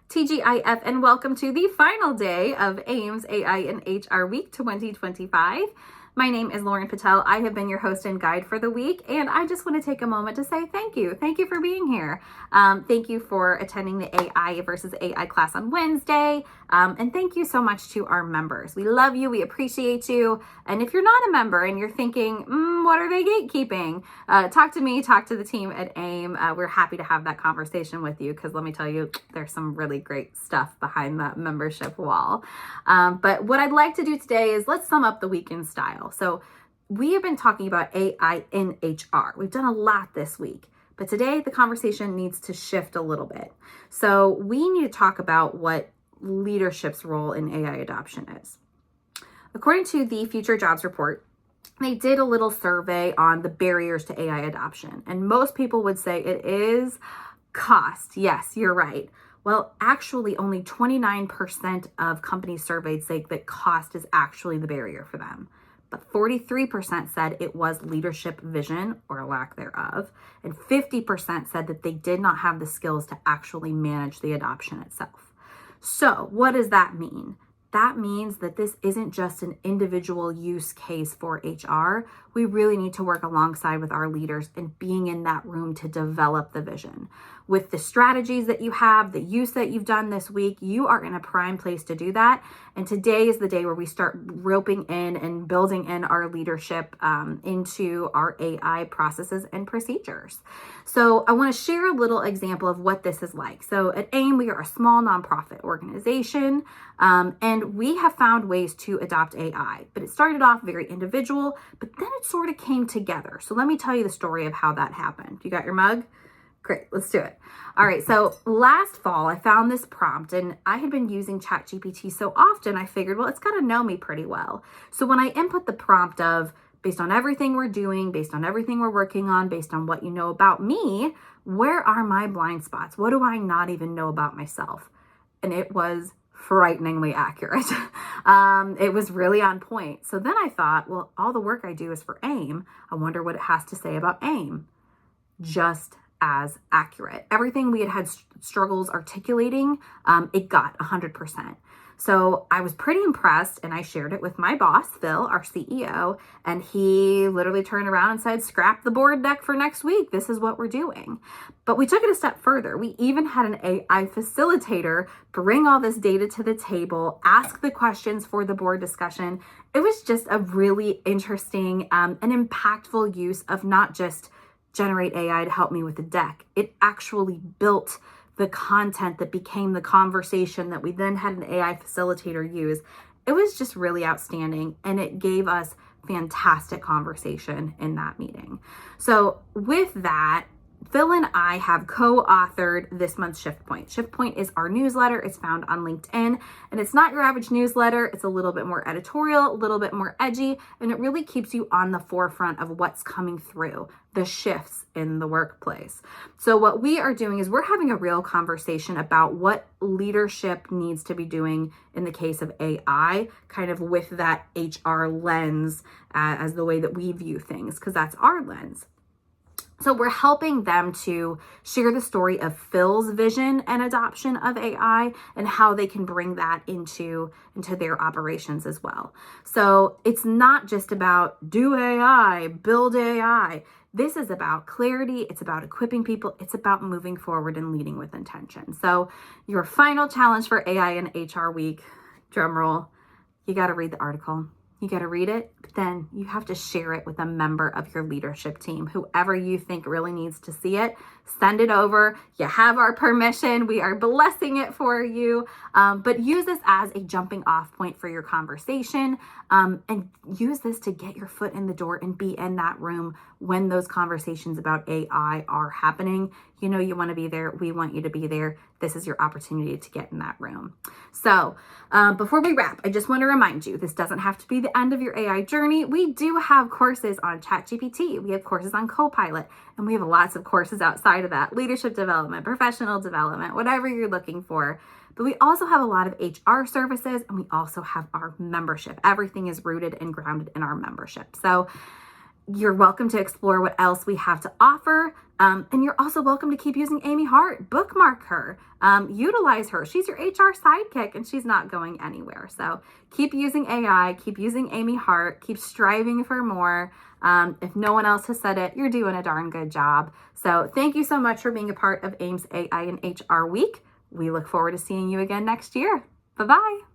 TGIF, and welcome to the final day of AAIM's AI and HR Week 2025. My name is Lauren Patel. I have been your host and guide for the week, and I just want to take a moment to say thank you. Thank you for being here. Thank you for attending the AI versus AI class on Wednesday, and thank you so much to our members. We love you. We appreciate you. And if you're not a member and you're thinking, what are they gatekeeping? Talk to me, talk to the team at AIM. We're happy to have that conversation with you because let me tell you, there's some really great stuff behind that membership wall. But what I'd like to do today is let's sum up the week in style. So we have been talking about AI in HR. We've done a lot this week, but today the conversation needs to shift a little bit. So we need to talk about what leadership's role in AI adoption is. According to the Future Jobs Report, they did a little survey on the barriers to AI adoption, and most people would say it is cost. Yes, you're right. Well, actually, only 29% of companies surveyed say that cost is actually the barrier for them. But 43% said it was leadership vision or lack thereof, and 50% said that they did not have the skills to actually manage the adoption itself. So what does that mean? That means that this isn't just an individual use case for HR. We really need to work alongside with our leaders and being in that room to develop the vision. With the strategies that you have, the use that you've done this week, you are in a prime place to do that. And today is the day where we start roping in and building in our leadership into our AI processes and procedures. So I want to share a little example of what this is like. So at AIM, we are a small nonprofit organization, and we have found ways to adopt AI. But it started off very individual, but then it sort of came together. So let me tell you the story of how that happened. You got your mug? Great, let's do it. All right, so last fall, I found this prompt, and I had been using ChatGPT so often, I figured, well, it's got to know me pretty well. So when I input the prompt of, based on everything we're doing, based on everything we're working on, based on what you know about me, where are my blind spots? What do I not even know about myself? And it was frighteningly accurate. It was really on point. So then I thought, well, all the work I do is for AIM. I wonder what it has to say about AIM. Just as accurate. Everything we had struggles articulating, it got 100%. So I was pretty impressed, and I shared it with my boss, Phil, our CEO, and he literally turned around and said, scrap the board deck for next week. This is what we're doing. But we took it a step further. We even had an AI facilitator bring all this data to the table, ask the questions for the board discussion. It was just a really interesting and impactful use of not just generate AI to help me with the deck. It actually built the content that became the conversation that we then had an AI facilitator use. It was just really outstanding, and it gave us fantastic conversation in that meeting. So with that, Phil and I have co-authored this month's ShiftPoint. ShiftPoint is our newsletter. It's found on LinkedIn, and it's not your average newsletter. It's a little bit more editorial, a little bit more edgy, and it really keeps you on the forefront of what's coming through, the shifts in the workplace. So what we are doing is we're having a real conversation about what leadership needs to be doing in the case of AI, kind of with that HR lens as the way that we view things, because that's our lens. So we're helping them to share the story of Phil's vision and adoption of AI and how they can bring that into their operations as well. So it's not just about do AI, build AI. This is about clarity. It's about equipping people. It's about moving forward and leading with intention. So your final challenge for AI and HR week, drum roll, you got to read the article. You got to read it, but then you have to share it with a member of your leadership team. Whoever you think really needs to see it, send it over. You have our permission. We are blessing it for you. But use this as a jumping off point for your conversation, and use this to get your foot in the door and be in that room when those conversations about AI are happening. You know you want to be there. We want you to be there. This is your opportunity to get in that room. So before we wrap, I just want to remind you, this doesn't have to be the end of your AI journey. We do have courses on ChatGPT. We have courses on Copilot, and we have lots of courses outside of that, leadership development, professional development, whatever you're looking for. But we also have a lot of HR services, and we also have our membership. Everything is rooted and grounded in our membership. So You're welcome to explore what else we have to offer. And you're also welcome to keep using Amy Hart. Bookmark her, utilize her. She's your HR sidekick and she's not going anywhere. So keep using AI, keep using Amy Hart, keep striving for more. If no one else has said it, you're doing a darn good job. So thank you so much for being a part of AIM's AI and HR Week. We look forward to seeing you again next year. Bye-bye.